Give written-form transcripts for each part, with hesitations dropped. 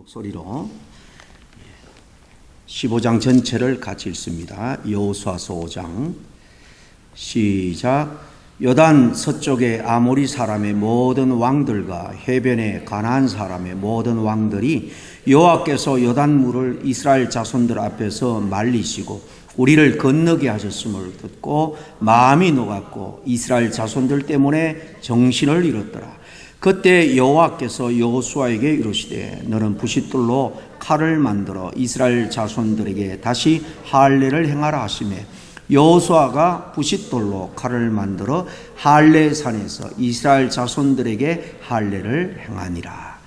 목소리로 15장 전체를 같이 읽습니다. 여호수아서 5장 시작. 요단 서쪽의 아모리 사람의 모든 왕들과 해변의 가나안 사람의 모든 왕들이 여호와께서 요단물을 이스라엘 자손들 앞에서 말리시고 우리를 건너게 하셨음을 듣고 마음이 녹았고 이스라엘 자손들 때문에 정신을 잃었더라. 그때 여호와께서 여호수아에게 이르시되 너는 부싯돌로 칼을 만들어 이스라엘 자손들에게 다시 할례를 행하라 하시매 여호수아가 부싯돌로 칼을 만들어 할례 산에서 이스라엘 자손들에게 할례를 행하니라.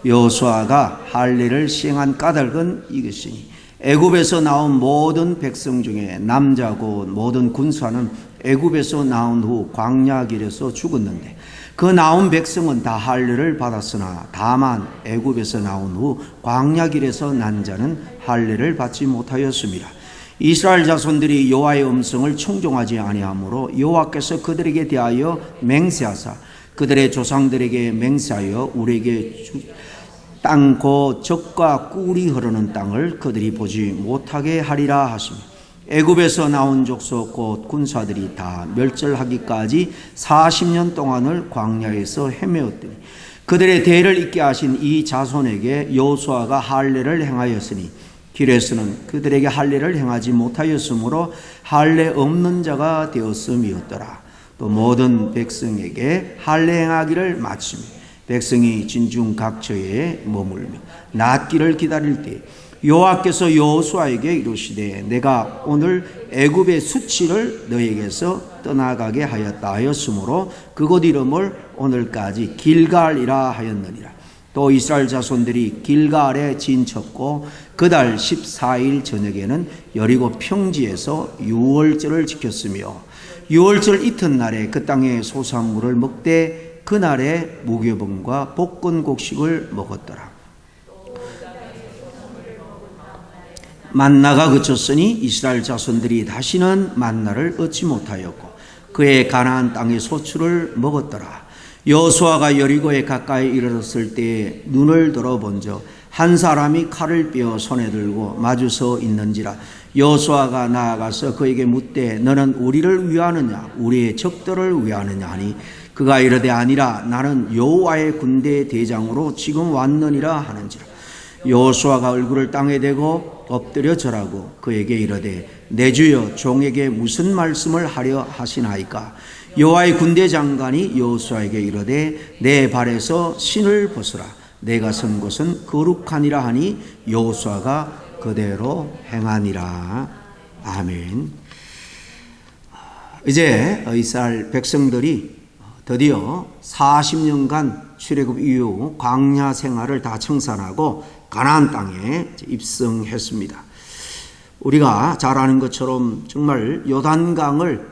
여호수아가 할례를 시행한 까닭은 이것이니 애굽에서 나온 모든 백성 중에 남자고 모든 군사는 애굽에서 나온 후 광야 길에서 죽었는데 그 나온 백성은 다 할례를 받았으나 다만 애굽에서 나온 후 광야 길에서 난 자는 할례를 받지 못하였습니다. 이스라엘 자손들이 여호와의 음성을 청종하지 아니하므로 여호와께서 그들에게 대하여 맹세하사 그들의 조상들에게 맹세하여 우리에게 땅 곧 젖과 꿀이 흐르는 땅을 그들이 보지 못하게 하리라 하시며 애굽에서 나온 족속 곧 군사들이 다 멸절하기까지 40년 동안을 광야에서 헤매었더니 그들의 대를 잇게 하신 이 자손에게 여호수아가 할례를 행하였으니 길에서는 그들에게 할례를 행하지 못하였으므로 할례 없는 자가 되었음이었더라. 또 모든 백성에게 할례 행하기를 마치며 백성이 진중 각처에 머물며 낫기를 기다릴 때 여호와께서 여호수아에게 이르시되 내가 오늘 애굽의 수치를 너에게서 떠나가게 하였다 하였으므로 그곳 이름을 오늘까지 길갈이라 하였느니라. 또 이스라엘 자손들이 길갈에 진쳤고 그달 14일 저녁에는 여리고 평지에서 유월절을 지켰으며 유월절 이튿날에 그 땅의 소산물을 먹되 그날에 무교병과 볶은 곡식을 먹었더라. 만나가 그쳤으니 이스라엘 자손들이 다시는 만나를 얻지 못하였고 그의 가나안 땅의 소출을 먹었더라. 여호수아가 여리고에 가까이 이르렀을 때에 눈을 들어 본즉 한 사람이 칼을 빼어 손에 들고 마주서 있는지라. 여호수아가 나아가서 그에게 묻되 너는 우리를 위하느냐 우리의 적들을 위하느냐 하니 그가 이르되 아니라 나는 여호와의 군대 대장으로 지금 왔느니라 하는지라. 여호수아가 얼굴을 땅에 대고 엎드려 절하고 그에게 이르되 내 주여 종에게 무슨 말씀을 하려 하시나이까. 여호와의 군대 장관이 여호수아에게 이르되 내 발에서 신을 벗으라 내가 선 곳은 거룩하니라 하니 여호수아가 그대로 행하니라. 아멘. 이제 이스라엘 백성들이 드디어 40년간 출애굽 이후 광야 생활을 다 청산하고 가나안 땅에 입성했습니다. 우리가 잘 아는 것처럼 정말 요단강을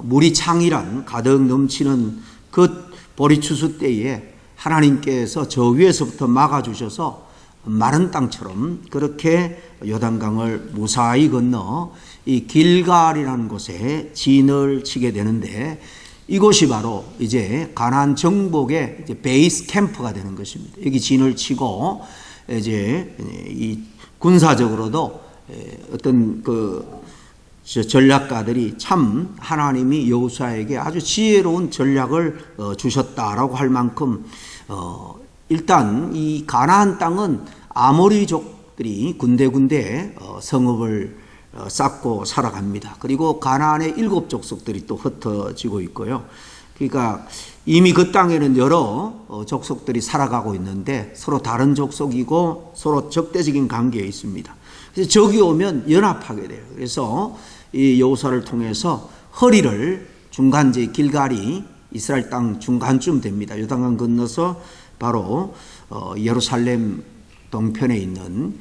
물이 창이란 가득 넘치는 그 보리추수 때에 하나님께서 저 위에서부터 막아주셔서 마른 땅처럼 그렇게 요단강을 무사히 건너 이 길갈이라는 곳에 진을 치게 되는데 이곳이 바로 이제 가나안 정복의 이제 베이스 캠프가 되는 것입니다. 여기 진을 치고 이제 이 군사적으로도 어떤 그 전략가들이 참 하나님이 여호수아에게 아주 지혜로운 전략을 주셨다라고 할 만큼 일단 이 가나안 땅은 아모리족들이 군데군데 성읍을 쌓고 살아갑니다. 그리고 가나안의 7 족속들이 또 흩어지고 있고요. 그러니까 이미 그 땅에는 여러 족속들이 살아가고 있는데 서로 다른 족속이고 서로 적대적인 관계에 있습니다. 그래서 적이 오면 연합하게 돼요. 그래서 이 여호수아를 통해서 허리를 중간지 길갈이 이스라엘 땅 중간쯤 됩니다. 요단강 건너서 바로 예루살렘 동편에 있는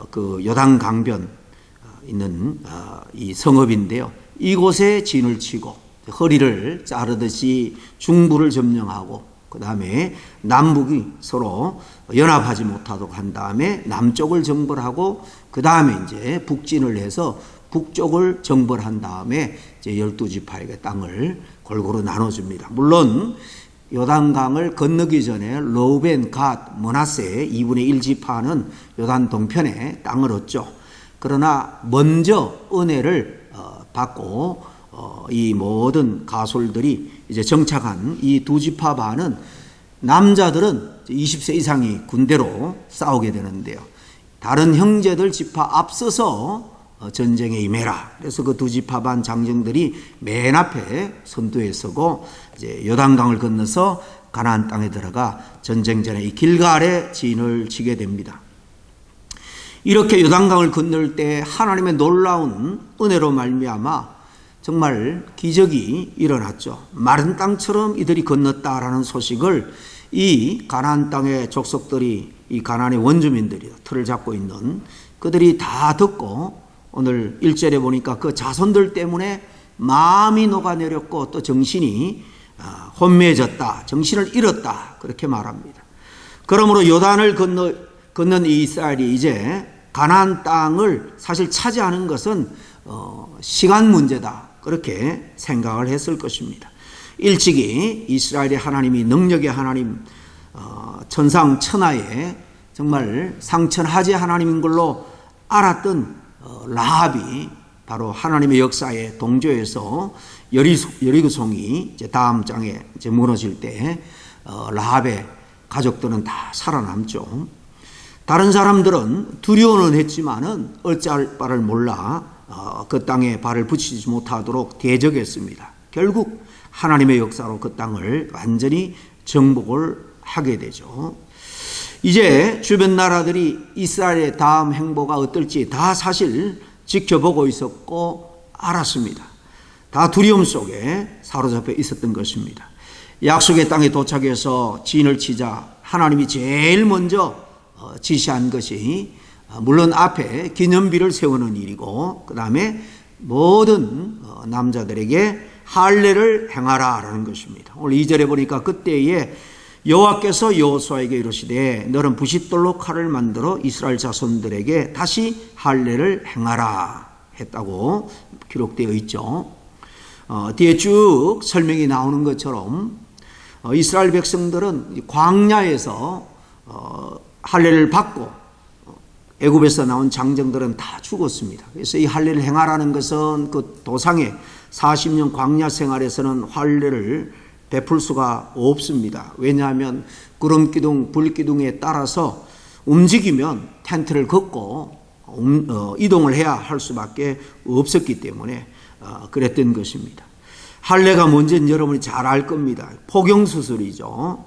그 요단 강변 있는 이 성읍인데요. 이곳에 진을 치고 허리를 자르듯이 중부를 점령하고 그 다음에 남북이 서로 연합하지 못하도록 한 다음에 남쪽을 정벌하고 그 다음에 이제 북진을 해서 북쪽을 정벌한 다음에 이제 12지파에게 땅을 골고루 나눠줍니다. 물론 요단강을 건너기 전에 르우벤, 갓, 므낫세 2분의 1지파는 요단 동편에 땅을 얻죠. 그러나 먼저 은혜를 받고 이 모든 가솔들이 이제 정착한 이 두 지파 반은 남자들은 20세 이상이 군대로 싸우게 되는데요. 다른 형제들 지파 앞서서 전쟁에 임해라. 그래서 그 두 지파 반 장정들이 맨 앞에 선두에 서고 이제 요단강을 건너서 가나안 땅에 들어가 전쟁 전에 이 길갈에 진을 치게 됩니다. 이렇게 요단강을 건널 때 하나님의 놀라운 은혜로 말미암아 정말 기적이 일어났죠. 마른 땅처럼 이들이 건넜다라는 소식을 이 가나안 땅의 족속들이, 이 가나안의 원주민들이 틀을 잡고 있는 그들이 다 듣고 오늘 1절에 보니까 그 자손들 때문에 마음이 녹아내렸고 또 정신이 혼미해졌다, 정신을 잃었다, 그렇게 말합니다. 그러므로 요단을 건넌 이 이스라엘이 이제 가나안 땅을 사실 차지하는 것은 시간 문제다, 그렇게 생각을 했을 것입니다. 일찍이 이스라엘의 하나님이 능력의 하나님, 천상 천하의 정말 상천하제 하나님인 걸로 알았던 라합이 바로 하나님의 역사에 동조해서 여리고성이 이제 다음 장에 이제 무너질 때 라합의 가족들은 다 살아남죠. 다른 사람들은 두려워는 했지만은 어찌할 바를 몰라 그 땅에 발을 붙이지 못하도록 대적했습니다. 결국 하나님의 역사로 그 땅을 완전히 정복을 하게 되죠. 이제 주변 나라들이 이스라엘의 다음 행보가 어떨지 다 사실 지켜보고 있었고 알았습니다. 다 두려움 속에 사로잡혀 있었던 것입니다. 약속의 땅에 도착해서 진을 치자 하나님이 제일 먼저 지시한 것이 물론 앞에 기념비를 세우는 일이고 그 다음에 모든 남자들에게 할례를 행하라라는 것입니다. 오늘 2절에 보니까 그때에 여호와께서 여호수아에게 이르시되 너는 부싯돌로 칼을 만들어 이스라엘 자손들에게 다시 할례를 행하라 했다고 기록되어 있죠. 뒤에 쭉 설명이 나오는 것처럼 이스라엘 백성들은 광야에서 할례를 받고 애굽에서 나온 장정들은 다 죽었습니다. 그래서 이 할례를 행하라는 것은 그 도상에 40년 광야 생활에서는 할례를 베풀 수가 없습니다. 왜냐하면 구름기둥, 불기둥에 따라서 움직이면 텐트를 걷고 이동을 해야 할 수밖에 없었기 때문에 그랬던 것입니다. 할례가 뭔지는 여러분이 잘 알 겁니다. 포경수술이죠.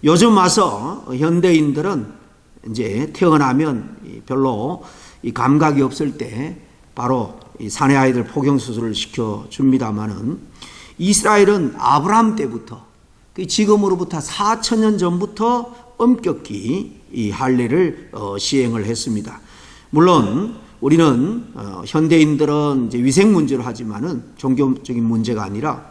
요즘 와서 현대인들은 이제 태어나면 별로 이 감각이 없을 때 바로 이 사내 아이들 포경수술을 시켜줍니다마는 이스라엘은 아브라함 때부터 지금으로부터 4,000년 전부터 엄격히 이 할례를 시행을 했습니다. 물론 우리는 현대인들은 이제 위생 문제로 하지만은 종교적인 문제가 아니라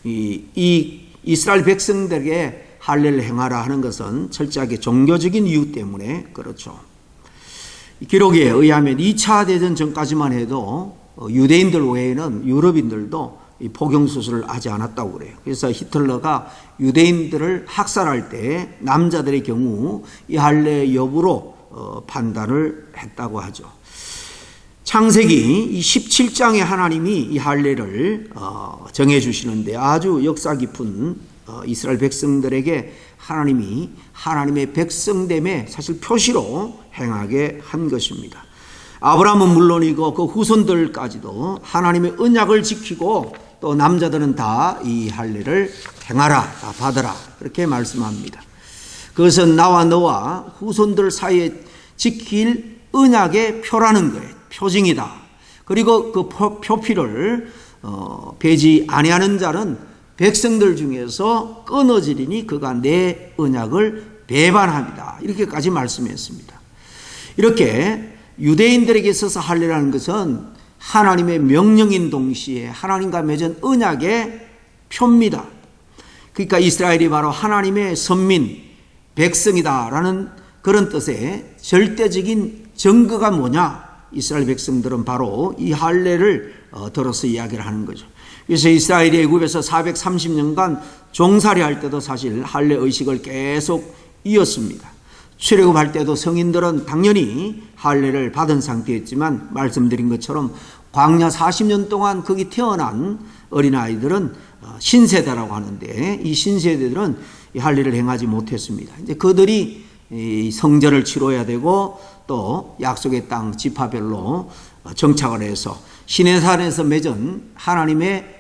이 이스라엘 백성들에게 할례를 행하라 하는 것은 철저하게 종교적인 이유 때문에 그렇죠. 기록에 의하면 2차 대전 전까지만 해도 유대인들 외에는 유럽인들도 이 포경수술을 하지 않았다고 그래요. 그래서 히틀러가 유대인들을 학살할 때 남자들의 경우 이 할례 여부로 판단을 했다고 하죠. 창세기 17장에 하나님이 이 할례를 정해 주시는데 아주 역사 깊은 이스라엘 백성들에게 하나님이 하나님의 백성됨의 사실 표시로 행하게 한 것입니다. 아브라함은 물론이고 그 후손들까지도 하나님의 언약을 지키고 또 남자들은 다 이 할례를 행하라, 다 받아라, 그렇게 말씀합니다. 그것은 나와 너와 후손들 사이에 지킬 언약의 표라는 거예요. 표징이다. 그리고 그 표피를 배지 아니하는 자는 백성들 중에서 끊어지리니 그가 내 언약을 배반합니다. 이렇게까지 말씀했습니다. 이렇게 유대인들에게 있어서 할례라는 것은 하나님의 명령인 동시에 하나님과 맺은 언약의 표입니다. 그러니까 이스라엘이 바로 하나님의 선민, 백성이다라는 그런 뜻의 절대적인 증거가 뭐냐? 이스라엘 백성들은 바로 이 할례를 들어서 이야기를 하는 거죠. 그래서 이스라엘이 애굽에서 430년간 종살이 할 때도 사실 할례 의식을 계속 이었습니다. 출애굽할 때도 성인들은 당연히 할례를 받은 상태였지만 말씀드린 것처럼 광야 40년 동안 거기 태어난 어린아이들은 신세대라고 하는데 이 신세대들은 이 할례를 행하지 못했습니다. 이제 그들이 이 성전을 치러야 되고 또 약속의 땅 지파별로 정착을 해서 시내산에서 맺은 하나님의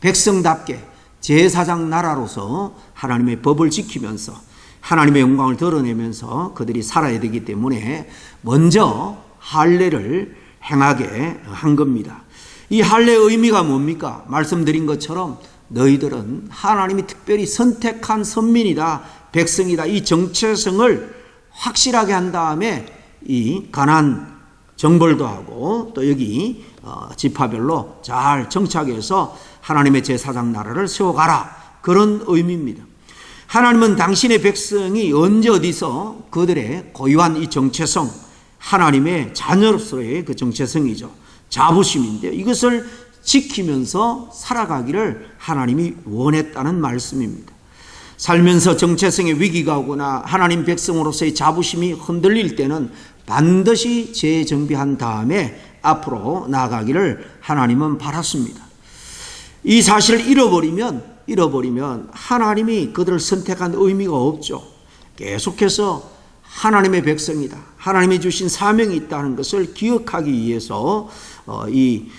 백성답게 제사장 나라로서 하나님의 법을 지키면서 하나님의 영광을 드러내면서 그들이 살아야 되기 때문에 먼저 할례를 행하게 한 겁니다. 이 할례의 의미가 뭡니까? 말씀드린 것처럼 너희들은 하나님이 특별히 선택한 선민이다, 백성이다. 이 정체성을 확실하게 한 다음에 이 가나안 정벌도 하고 또 여기 지파별로 잘 정착해서 하나님의 제사장 나라를 세워가라. 그런 의미입니다. 하나님은 당신의 백성이 언제 어디서 그들의 고유한 이 정체성, 하나님의 자녀로서의 그 정체성이죠. 자부심인데 이것을 지키면서 살아가기를 하나님이 원했다는 말씀입니다. 살면서 정체성의 위기가 오거나 하나님 백성으로서의 자부심이 흔들릴 때는 반드시 재정비한 다음에 앞으로 나아가기를 하나님은 바랐습니다. 이 사실을 잃어버리면 하나님이 그들을 선택한 의미가 없죠. 계속해서 하나님의 백성이다, 하나님이 주신 사명이 있다는 것을 기억하기 위해서 이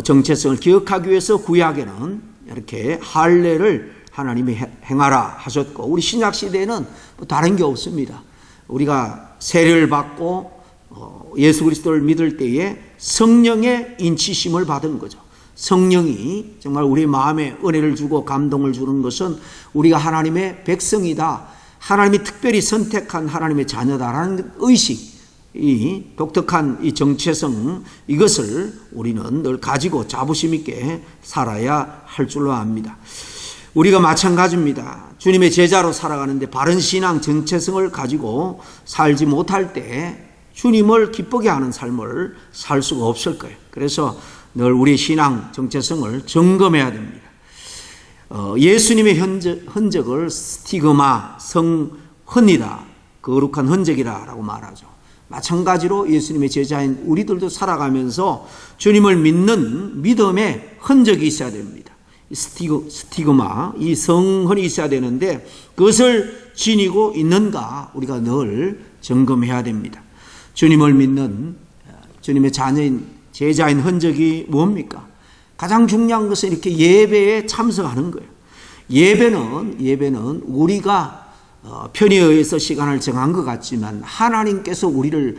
정체성을 기억하기 위해서 구약에는 이렇게 할례를 하나님이 행하라 하셨고, 우리 신약 시대에는 다른 게 없습니다. 우리가 세례를 받고 예수 그리스도를 믿을 때에 성령의 인치심을 받은 거죠. 성령이 정말 우리 마음에 은혜를 주고 감동을 주는 것은 우리가 하나님의 백성이다, 하나님이 특별히 선택한 하나님의 자녀다라는 의식, 이 독특한 이 정체성, 이것을 우리는 늘 가지고 자부심 있게 살아야 할 줄로 압니다. 우리가 마찬가지입니다. 주님의 제자로 살아가는데 바른 신앙 정체성을 가지고 살지 못할 때 주님을 기쁘게 하는 삶을 살 수가 없을 거예요. 그래서 늘 우리 신앙 정체성을 점검해야 됩니다. 예수님의 흔적을 스티그마, 성흔이다, 거룩한 흔적이라고 말하죠. 마찬가지로 예수님의 제자인 우리들도 살아가면서 주님을 믿는 믿음의 흔적이 있어야 됩니다. 스티그마, 이 성흔이 있어야 되는데 그것을 지니고 있는가 우리가 늘 점검해야 됩니다. 주님을 믿는 주님의 자녀인 제자인 흔적이 뭡니까? 가장 중요한 것은 이렇게 예배에 참석하는 거예요. 예배는 우리가 편의에 의해서 시간을 정한 것 같지만 하나님께서 우리를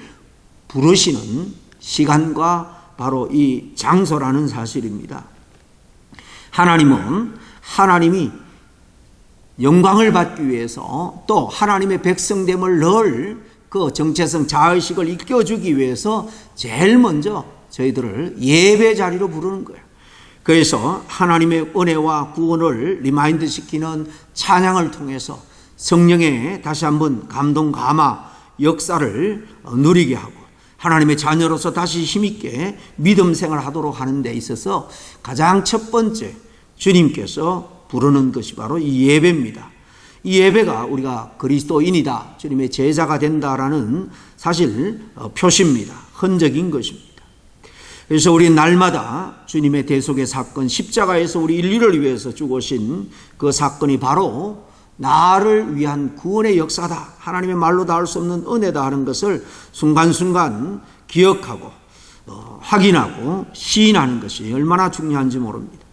부르시는 시간과 바로 이 장소라는 사실입니다. 하나님이 영광을 받기 위해서 또 하나님의 백성됨을 늘 그 정체성 자의식을 일깨워주기 위해서 제일 먼저 저희들을 예배 자리로 부르는 거예요. 그래서 하나님의 은혜와 구원을 리마인드 시키는 찬양을 통해서 성령의 다시 한번 감동 감화 역사를 누리게 하고 하나님의 자녀로서 다시 힘있게 믿음 생활을 하도록 하는 데 있어서 가장 첫 번째 주님께서 부르는 것이 바로 이 예배입니다. 이 예배가 우리가 그리스도인이다, 주님의 제자가 된다라는 사실 표시입니다. 흔적인 것입니다. 그래서 우리 날마다 주님의 대속의 사건, 십자가에서 우리 인류를 위해서 죽으신 그 사건이 바로 나를 위한 구원의 역사다, 하나님의 말로 다 할 수 없는 은혜다 하는 것을 순간순간 기억하고 확인하고 시인하는 것이 얼마나 중요한지 모릅니다.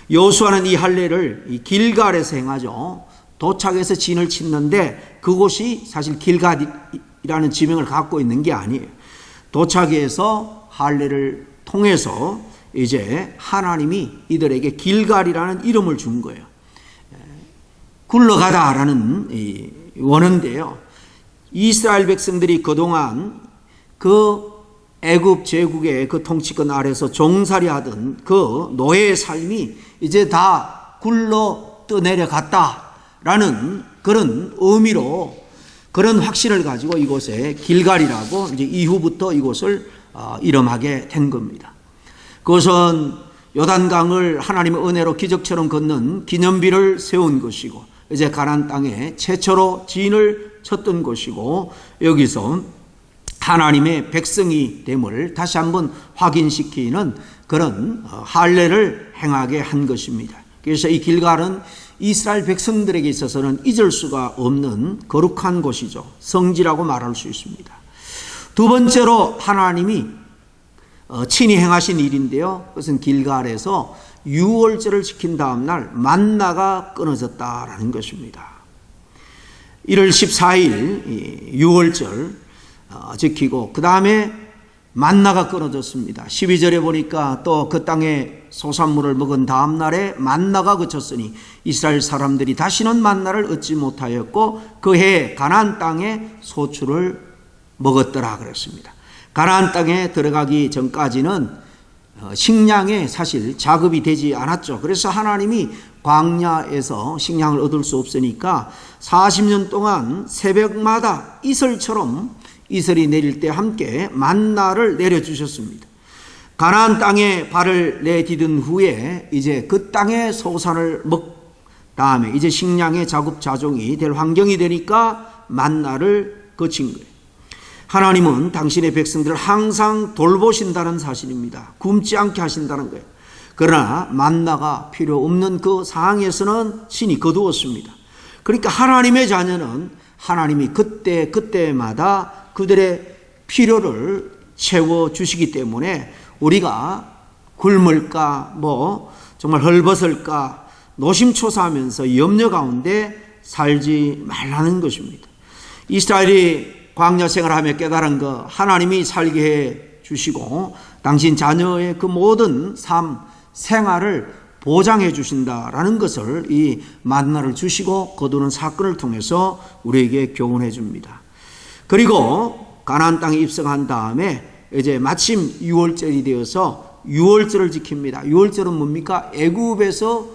여호수아는 이 할례를 이 길갈에서 행하죠. 도착해서 진을 치는데 그곳이 사실 길갈이라는 지명을 갖고 있는 게 아니에요. 도착해서 할례를 통해서 이제 하나님이 이들에게 길갈이라는 이름을 준 거예요. 굴러가다라는 원어인데요. 이스라엘 백성들이 그동안 그 애굽 제국의 그 통치권 아래서 종살이 하던 그 노예의 삶이 이제 다 굴러 떠내려갔다라는 그런 의미로, 그런 확신을 가지고 이곳에 길갈이라고 이제 이후부터 이곳을 이름하게 된 겁니다. 그것은 요단강을 하나님의 은혜로 기적처럼 걷는 기념비를 세운 것이고, 이제 가나안 땅에 최초로 진을 쳤던 것이고, 여기서 하나님의 백성이 됨을 다시 한번 확인시키는 그런 할례를 행하게 한 것입니다. 그래서 이 길갈은 이스라엘 백성들에게 있어서는 잊을 수가 없는 거룩한 곳이죠. 성지라고 말할 수 있습니다. 두 번째로 하나님이 친히 행하신 일인데요, 그것은 길갈에서 유월절을 지킨 다음 날 만나가 끊어졌다라는 것입니다. 1월 14일 유월절 지키고 그 다음에 만나가 끊어졌습니다. 12절에 보니까 또 그 땅에 소산물을 먹은 다음 날에 만나가 그쳤으니 이스라엘 사람들이 다시는 만나를 얻지 못하였고 그 해 가나안 땅에 소출을 먹었더라 그랬습니다. 가나안 땅에 들어가기 전까지는 식량에 사실 자급이 되지 않았죠. 그래서 하나님이 광야에서 식량을 얻을 수 없으니까 40년 동안 새벽마다 이슬처럼 이슬이 내릴 때 함께 만나를 내려주셨습니다. 가나안 땅에 발을 내디딘 후에 이제 그 땅의 소산을 먹 다음에 이제 식량의 자급자족이 될 환경이 되니까 만나를 거친 거예요. 하나님은 당신의 백성들을 항상 돌보신다는 사실입니다. 굶지 않게 하신다는 거예요. 그러나 만나가 필요 없는 그 상황에서는 신이 거두었습니다. 그러니까 하나님의 자녀는 하나님이 그때마다 그들의 필요를 채워주시기 때문에 우리가 굶을까 정말 헐벗을까 노심초사하면서 염려 가운데 살지 말라는 것입니다. 이스라엘이 광야 생활하며 깨달은 것, 하나님이 살게 해 주시고 당신 자녀의 그 모든 삶 생활을 보장해 주신다라는 것을 이 만나를 주시고 거두는 사건을 통해서 우리에게 교훈해 줍니다. 그리고 가나안 땅에 입성한 다음에 이제 마침 유월절이 되어서 유월절을 지킵니다. 유월절은 뭡니까? 애굽에서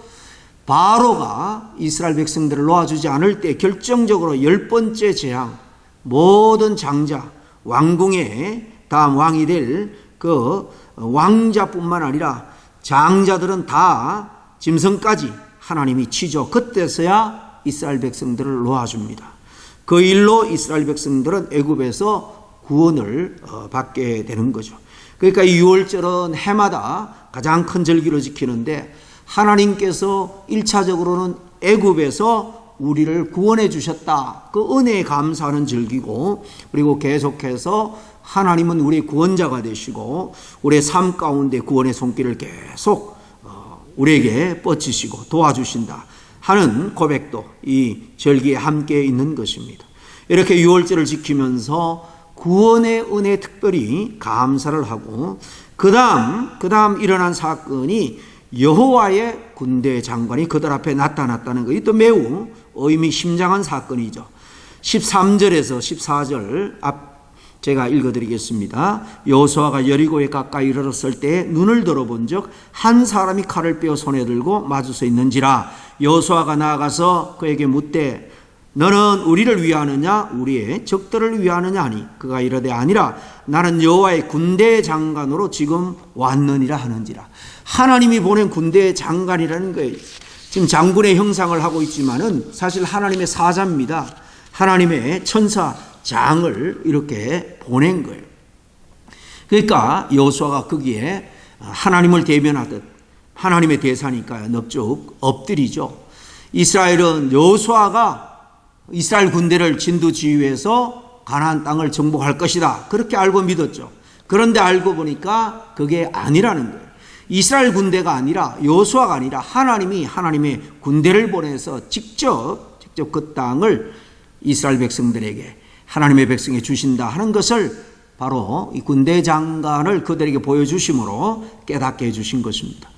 바로가 이스라엘 백성들을 놓아주지 않을 때 결정적으로 10번째 재앙, 모든 장자, 왕궁의 다음 왕이 될 그 왕자뿐만 아니라 장자들은 다 짐승까지 하나님이 치죠. 그때서야 이스라엘 백성들을 놓아줍니다. 그 일로 이스라엘 백성들은 애굽에서 구원을 받게 되는 거죠. 그러니까 이 유월절은 해마다 가장 큰 절기로 지키는데 하나님께서 1차적으로는 애굽에서 우리를 구원해 주셨다. 그 은혜에 감사하는 절기고, 그리고 계속해서 하나님은 우리의 구원자가 되시고 우리의 삶 가운데 구원의 손길을 계속 우리에게 뻗치시고 도와주신다 하는 고백도 이 절기에 함께 있는 것입니다. 이렇게 유월절을 지키면서 구원의 은혜에 특별히 감사를 하고 그 다음 일어난 사건이 여호와의 군대 장관이 그들 앞에 나타났다는 것이 또 매우 의미심장한 사건이죠. 13절에서 14절 앞 제가 읽어드리겠습니다. 여호수아가 여리고에 가까이 이르렀을 때 눈을 들어본즉 한 사람이 칼을 빼어 손에 들고 마주서 있는지라. 여호수아가 나아가서 그에게 묻되 너는 우리를 위하느냐 우리의 적들을 위하느냐 하니 그가 이르되 아니라 나는 여호와의 군대 장관으로 지금 왔느니라 하는지라. 하나님이 보낸 군대 장관이라는 거예요. 지금 장군의 형상을 하고 있지만은 사실 하나님의 사자입니다. 하나님의 천사장을 이렇게 보낸 거예요. 그러니까 여호수아가 거기에 하나님을 대변하듯 하나님의 대사니까 넙죽 엎드리죠. 이스라엘은 여호수아가 이스라엘 군대를 진두지휘해서 가나안 땅을 정복할 것이다. 그렇게 알고 믿었죠. 그런데 알고 보니까 그게 아니라는 거예요. 이스라엘 군대가 아니라 여호수아가 아니라 하나님이 하나님의 군대를 보내서 직접 그 땅을 이스라엘 백성들에게 하나님의 백성에 주신다 하는 것을 바로 이 군대 장관을 그들에게 보여주심으로 깨닫게 해주신 것입니다.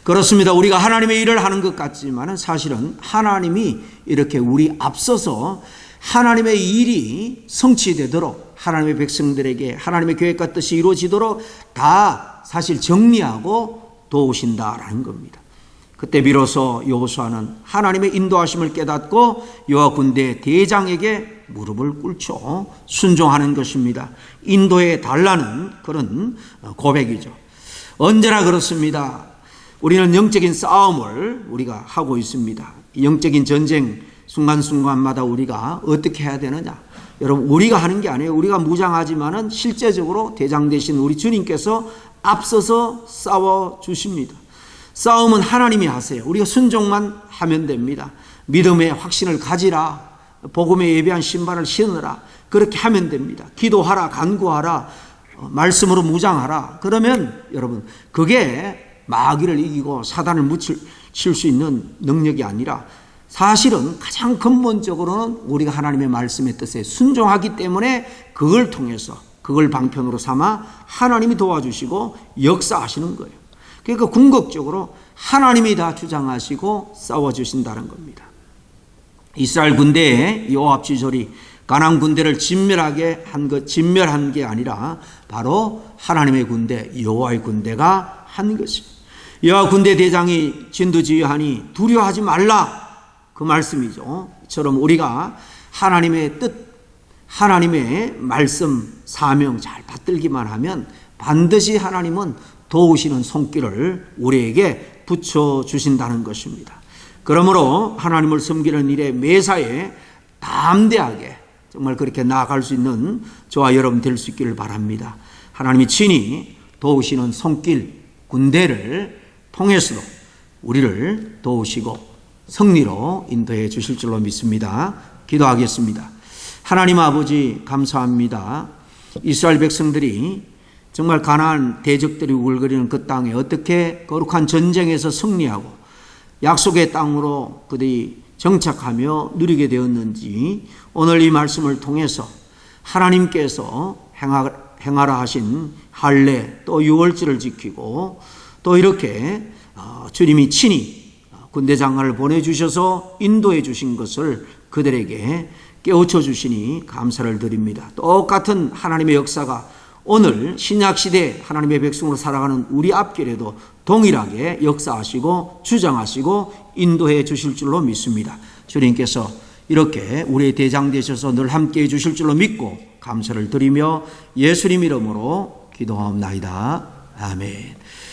그렇습니다. 우리가 하나님의 일을 하는 것 같지만 사실은 하나님이 이렇게 우리 앞서서 하나님의 일이 성취되도록 하나님의 백성들에게 하나님의 계획과 뜻이 이루어지도록 다 사실 정리하고 도우신다라는 겁니다. 그때 비로소 여호수아는 하나님의 인도하심을 깨닫고 여호와 군대 대장에게 무릎을 꿇죠. 순종하는 것입니다. 인도해 달라는 그런 고백이죠. 언제나 그렇습니다. 우리는 영적인 싸움을 우리가 하고 있습니다. 영적인 전쟁 순간순간마다 우리가 어떻게 해야 되느냐? 여러분, 우리가 하는 게 아니에요. 우리가 무장하지만은 실제적으로 대장 되신 우리 주님께서 앞서서 싸워 주십니다. 싸움은 하나님이 하세요. 우리가 순종만 하면 됩니다. 믿음의 확신을 가지라. 복음에 예비한 신발을 신으라. 그렇게 하면 됩니다. 기도하라, 간구하라, 말씀으로 무장하라. 그러면 여러분, 그게 마귀를 이기고 사단을 묻힐 수 있는 능력이 아니라, 사실은 가장 근본적으로는 우리가 하나님의 말씀의 뜻에 순종하기 때문에 그걸 통해서, 그걸 방편으로 삼아 하나님이 도와주시고 역사하시는 거예요. 그러니까 궁극적으로 하나님이 다 주장하시고 싸워주신다는 겁니다. 이스라엘 군대의 요압 지졸이 가나안 군대를 진멸한 게 아니라 바로 하나님의 군대, 여호와의 군대가 한 것입니다. 여호와 군대 대장이 진두지휘하니 두려워하지 말라, 그 말씀이죠. 처럼 우리가 하나님의 뜻, 하나님의 말씀, 사명 잘 받들기만 하면 반드시 하나님은 도우시는 손길을 우리에게 붙여주신다는 것입니다. 그러므로 하나님을 섬기는 일에 매사에 담대하게 정말 그렇게 나아갈 수 있는 저와 여러분 될 수 있기를 바랍니다. 하나님이 친히 도우시는 손길, 군대를 통해서도 우리를 도우시고 승리로 인도해 주실 줄로 믿습니다. 기도하겠습니다. 하나님 아버지, 감사합니다. 이스라엘 백성들이 정말 가나안 대적들이 우글거리는 그 땅에 어떻게 거룩한 전쟁에서 승리하고 약속의 땅으로 그들이 정착하며 누리게 되었는지, 오늘 이 말씀을 통해서 하나님께서 행하라 하신 할례, 또 유월절을 지키고 또 이렇게 주님이 친히 군대장관을 보내주셔서 인도해 주신 것을 그들에게 깨우쳐 주시니 감사를 드립니다. 똑같은 하나님의 역사가 오늘 신약시대 하나님의 백성으로 살아가는 우리 앞길에도 동일하게 역사하시고 주장하시고 인도해 주실 줄로 믿습니다. 주님께서 이렇게 우리의 대장 되셔서 늘 함께해 주실 줄로 믿고 감사를 드리며 예수님 이름으로 기도하옵나이다. 아멘.